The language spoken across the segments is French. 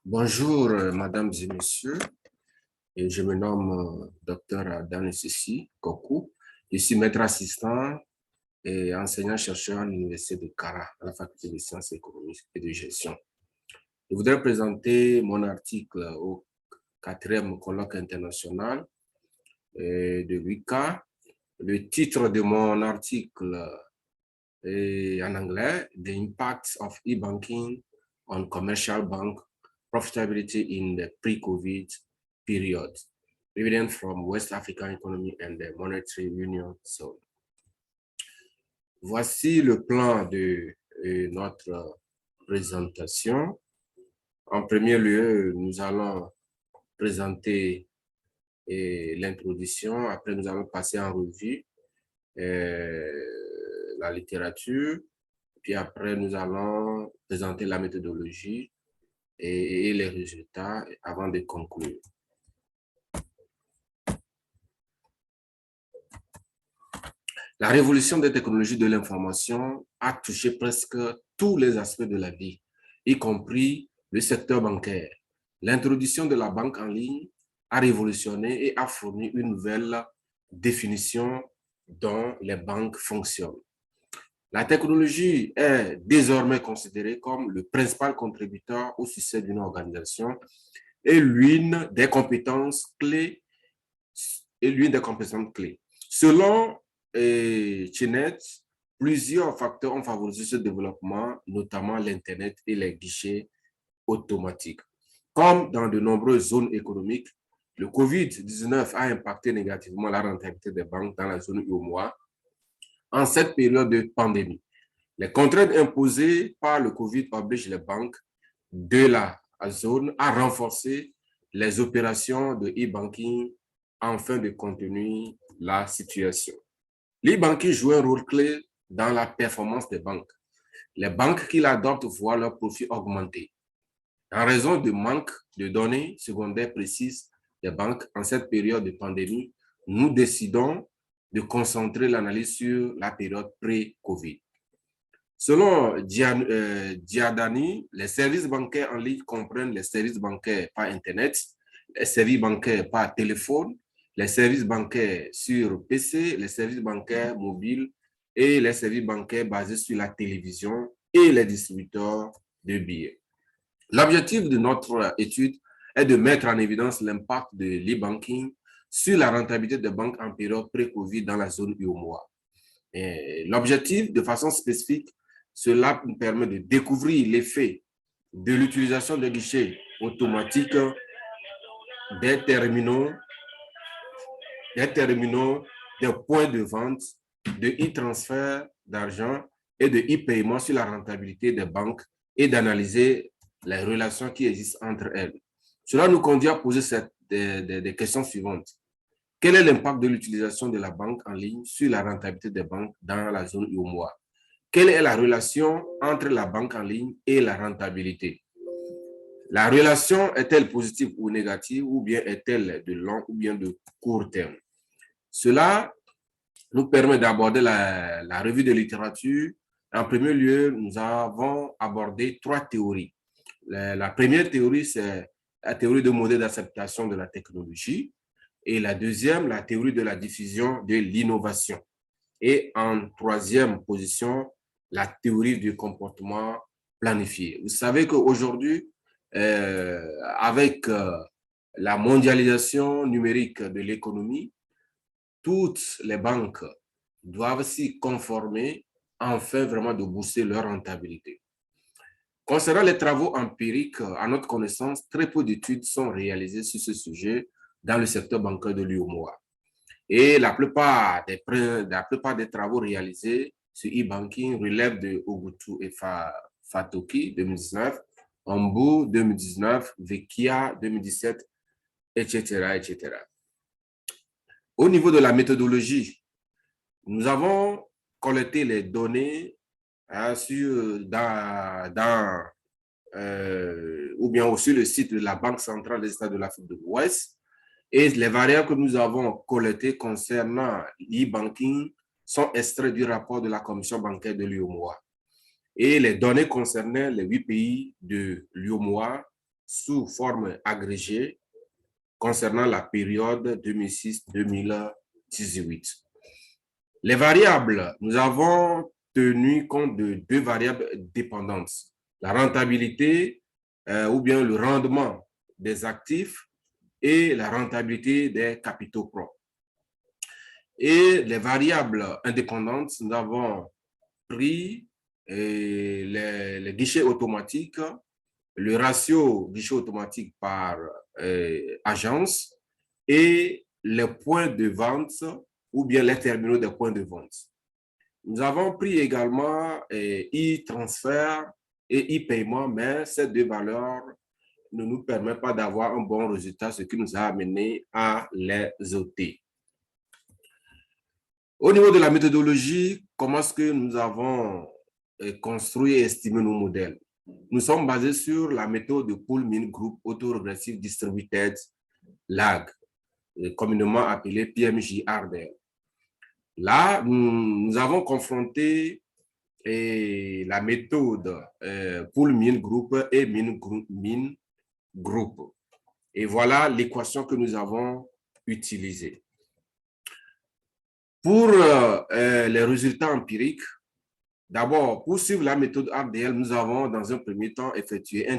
Bonjour, mesdames et messieurs. Et je me nomme Dr Adan Sissi Kokou. Je suis maître assistant et enseignant-chercheur à l'Université de Kara, à la faculté de sciences économiques et de gestion. Je voudrais présenter mon article au 4e colloque international de l'UICA. Le titre de mon article est en anglais, The Impacts of E-Banking on Commercial Bank Profitability in the Pre-COVID Period, evident from West African Economy and the Monetary Union Zone. Voici le plan de notre présentation. En premier lieu, nous allons présenter l'introduction. Après, nous allons passer en revue la littérature. Puis après, nous allons présenter la méthodologie et les résultats avant de conclure. La révolution des technologies de l'information a touché presque tous les aspects de la vie, y compris le secteur bancaire. L'introduction de la banque en ligne a révolutionné et a fourni une nouvelle définition dont les banques fonctionnent. La technologie est désormais considérée comme le principal contributeur au succès d'une organisation et l'une des compétences clés. Selon Chenet, plusieurs facteurs ont favorisé ce développement, notamment l'Internet et les guichets automatiques. Comme dans de nombreuses zones économiques, le COVID-19 a impacté négativement la rentabilité des banques dans la zone UEMOA en cette période de pandémie. Les contraintes imposées par le COVID obligent les banques de la zone à renforcer les opérations de e-banking afin de contenir la situation. L'e-banking joue un rôle clé dans la performance des banques. Les banques qui l'adoptent voient leurs profits augmenter. En raison du manque de données secondaires précises des banques en cette période de pandémie, nous décidons de concentrer l'analyse sur la période pré-COVID. Selon Diadani, les services bancaires en ligne comprennent les services bancaires par Internet, les services bancaires par téléphone, les services bancaires sur PC, les services bancaires mobiles et les services bancaires basés sur la télévision et les distributeurs de billets. L'objectif de notre étude est de mettre en évidence l'impact de l'e-banking sur la rentabilité des banques en période pré-COVID dans la zone UEMOA. L'objectif, de façon spécifique, cela nous permet de découvrir l'effet de l'utilisation de guichets automatiques des terminaux, des points de vente, de e-transfert d'argent et de e-paiement sur la rentabilité des banques et d'analyser les relations qui existent entre elles. Cela nous conduit à poser des questions suivantes. Quel est l'impact de l'utilisation de la banque en ligne sur la rentabilité des banques dans la zone UEMOA? Quelle est la relation entre la banque en ligne et la rentabilité? La relation est-elle positive ou négative, ou bien est-elle de long ou bien de court terme? Cela nous permet d'aborder la revue de littérature. En premier lieu, nous avons abordé 3 théories. La première théorie, c'est la théorie de modèle d'acceptation de la technologie. Et la deuxième, la théorie de la diffusion de l'innovation. Et en troisième position, la théorie du comportement planifié. Vous savez qu'aujourd'hui, avec la mondialisation numérique de l'économie, toutes les banques doivent s'y conformer afin vraiment de booster leur rentabilité. Concernant les travaux empiriques, à notre connaissance, très peu d'études sont réalisées sur ce sujet dans le secteur bancaire de l'UEMOA. Et la plupart des travaux réalisés sur e-banking relèvent de Ogutu et Fatoki 2019, Ombu 2019, Vecchia 2017, etc., etc. Au niveau de la méthodologie, nous avons collecté les données ou bien sur le site de la Banque centrale des États de l'Afrique de l'Ouest. Et les variables que nous avons collectées concernant l'e-banking sont extraites du rapport de la Commission bancaire de l'UEMOA. Et les données concernaient les 8 pays de l'UEMOA sous forme agrégée concernant la période 2006-2018. Les variables, nous avons tenu compte de deux variables dépendantes. La rentabilité ou bien le rendement des actifs et la rentabilité des capitaux propres. Et les variables indépendantes, nous avons pris les guichets automatiques, le ratio guichet automatique par agence et les points de vente ou bien les terminaux des points de vente. Nous avons pris également e-transfert et e-paiement, mais ces deux valeurs ne nous permettent pas d'avoir un bon résultat, ce qui nous a amené à les ôter. Au niveau de la méthodologie, comment est-ce que nous avons construit et estimé nos modèles? Nous sommes basés sur la méthode de Pull-Min Group Autoregressive Distributed Lag, communément appelée PMJ-RDL. Là, nous avons confronté la méthode Pull-Min Group et Min Group. Et voilà l'équation que nous avons utilisée. Pour les résultats empiriques, d'abord, pour suivre la méthode RDL, nous avons dans un premier temps effectué un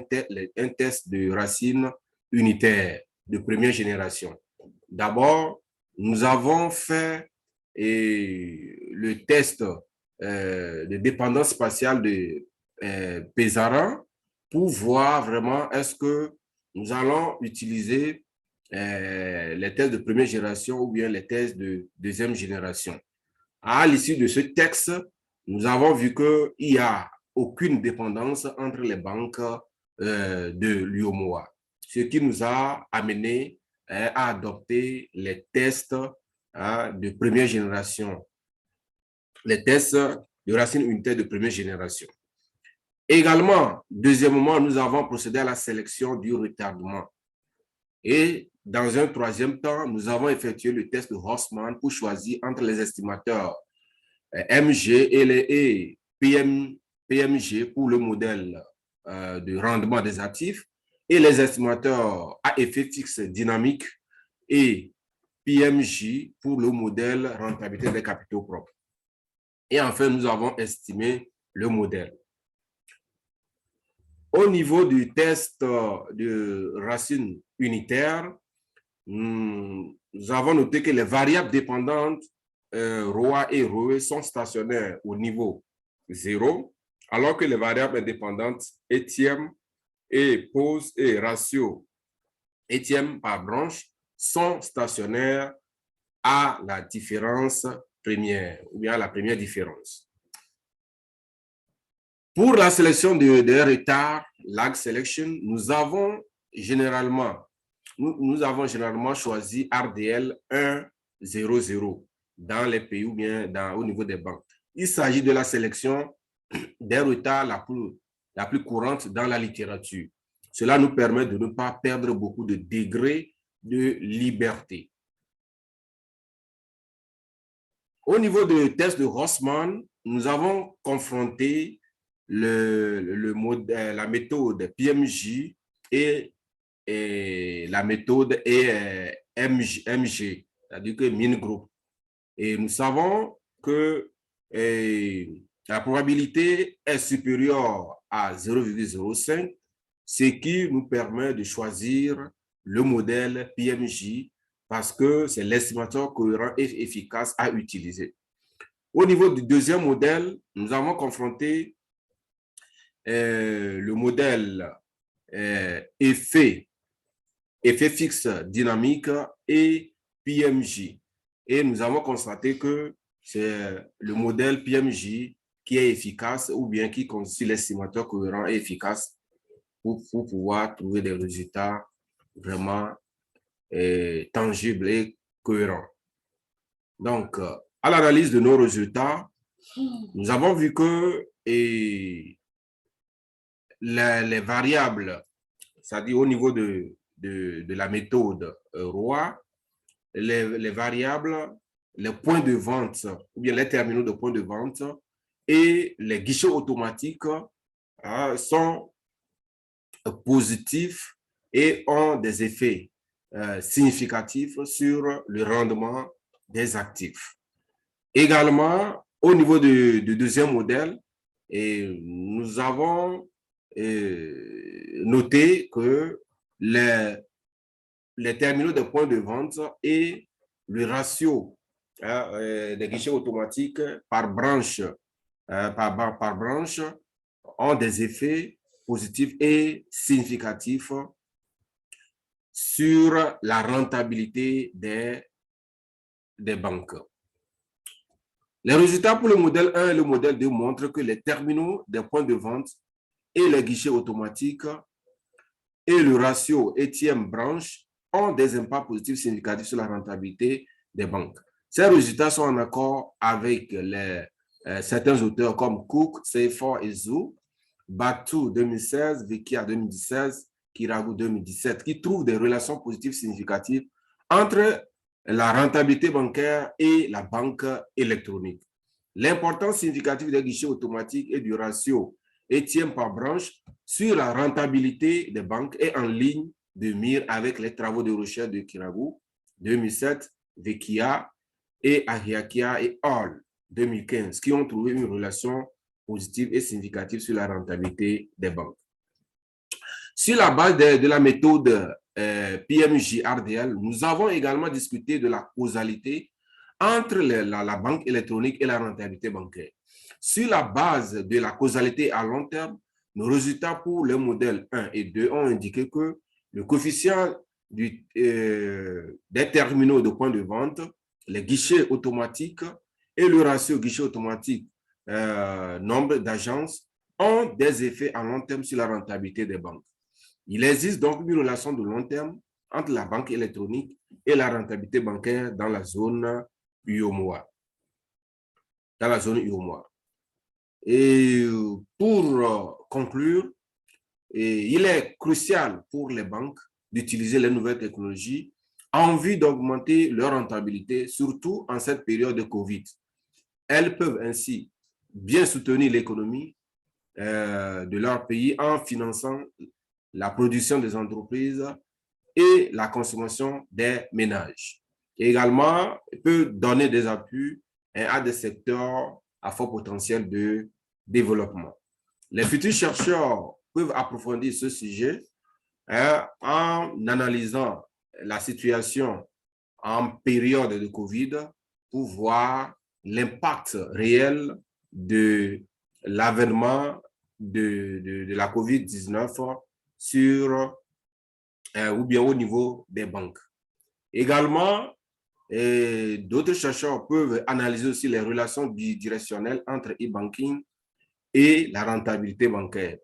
test de racine unitaire de première génération. D'abord, nous avons fait le test de dépendance spatiale de Pézara pour voir vraiment est-ce que nous allons utiliser les tests de première génération ou bien les tests de deuxième génération. À l'issue de ce texte, nous avons vu qu'il n'y a aucune dépendance entre les banques de l'UOMOA, ce qui nous a amené à adopter les tests de première génération, les tests de racine unitaire de première génération. Également, deuxièmement, nous avons procédé à la sélection du retardement. Et dans un troisième temps, nous avons effectué le test de Hoffman pour choisir entre les estimateurs MG et les PMG pour le modèle de rendement des actifs et les estimateurs à effet fixe dynamique et PMJ pour le modèle rentabilité des capitaux propres. Et enfin, nous avons estimé le modèle. Au niveau du test de racine unitaire, nous avons noté que les variables dépendantes ROA et ROE sont stationnaires au niveau 0, alors que les variables indépendantes étième et pause et ratio étième par branche sont stationnaires à la différence première, ou bien à la première différence. Pour la sélection de retard, lag selection, nous avons généralement choisi RDL 1.0.0 dans les pays ou bien au niveau des banques. Il s'agit de la sélection des retards la plus courante dans la littérature. Cela nous permet de ne pas perdre beaucoup de degrés de liberté. Au niveau du test de Rossmann, nous avons confronté la méthode PMJ et la méthode MG, c'est-à-dire que Min Group. Et nous savons que la probabilité est supérieure à 0,05, ce qui nous permet de choisir le modèle PMJ parce que c'est l'estimateur cohérent et efficace à utiliser. Au niveau du deuxième modèle, nous avons confronté le modèle effet fixe dynamique et PMJ. Et nous avons constaté que c'est le modèle PMJ qui est efficace ou bien qui constitue l'estimateur cohérent et efficace pour pouvoir trouver des résultats vraiment tangibles et cohérents. Donc, à l'analyse de nos résultats, nous avons vu que les variables, c'est-à-dire au niveau de la méthode ROA, les variables, les points de vente ou bien les terminaux de points de vente et les guichets automatiques sont positifs et ont des effets significatifs sur le rendement des actifs. Également, au niveau du deuxième modèle, nous avons noté que les terminaux de points de vente et le ratio des guichets automatiques par branche, par branche ont des effets positifs et significatifs sur la rentabilité des banques. Les résultats pour le modèle 1 et le modèle 2 montrent que les terminaux des points de vente et les guichets automatiques et le ratio ATM-branche ont des impacts positifs significatifs sur la rentabilité des banques. Ces résultats sont en accord avec certains auteurs comme Cook, Seyfor et Zhu, Batu 2016, Vekia 2016, Kiragu 2017, qui trouvent des relations positives significatives entre la rentabilité bancaire et la banque électronique. L'importance significative des guichets automatiques et du ratio ATM par branche sur la rentabilité des banques est en ligne de mire avec les travaux de recherche de Kiragu 2007, Vekia et Ahiakia et Hall 2015, qui ont trouvé une relation positive et significative sur la rentabilité des banques. Sur la base de la méthode PMJ-RDL, nous avons également discuté de la causalité entre la banque électronique et la rentabilité bancaire. Sur la base de la causalité à long terme, nos résultats pour les modèles 1 et 2 ont indiqué que le coefficient des terminaux de points de vente, les guichets automatiques et le ratio guichet automatique nombre d'agences ont des effets à long terme sur la rentabilité des banques. Il existe donc une relation de long terme entre la banque électronique et la rentabilité bancaire dans la zone UOMOA. Et pour conclure, il est crucial pour les banques d'utiliser les nouvelles technologies en vue d'augmenter leur rentabilité, surtout en cette période de COVID. Elles peuvent ainsi bien soutenir l'économie de leur pays en finançant la production des entreprises et la consommation des ménages. Et également, peut donner des appuis à des secteurs à fort potentiel de développement. Les futurs chercheurs peuvent approfondir ce sujet en analysant la situation en période de COVID pour voir l'impact réel de l'avènement de la COVID-19 sur ou bien au niveau des banques. Également, d'autres chercheurs peuvent analyser aussi les relations bidirectionnelles entre e-banking et la rentabilité bancaire.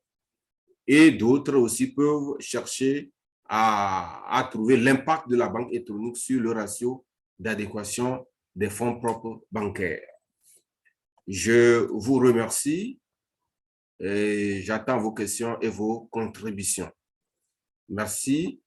Et d'autres aussi peuvent chercher à trouver l'impact de la banque électronique sur le ratio d'adéquation des fonds propres bancaires. Je vous remercie et j'attends vos questions et vos contributions. Merci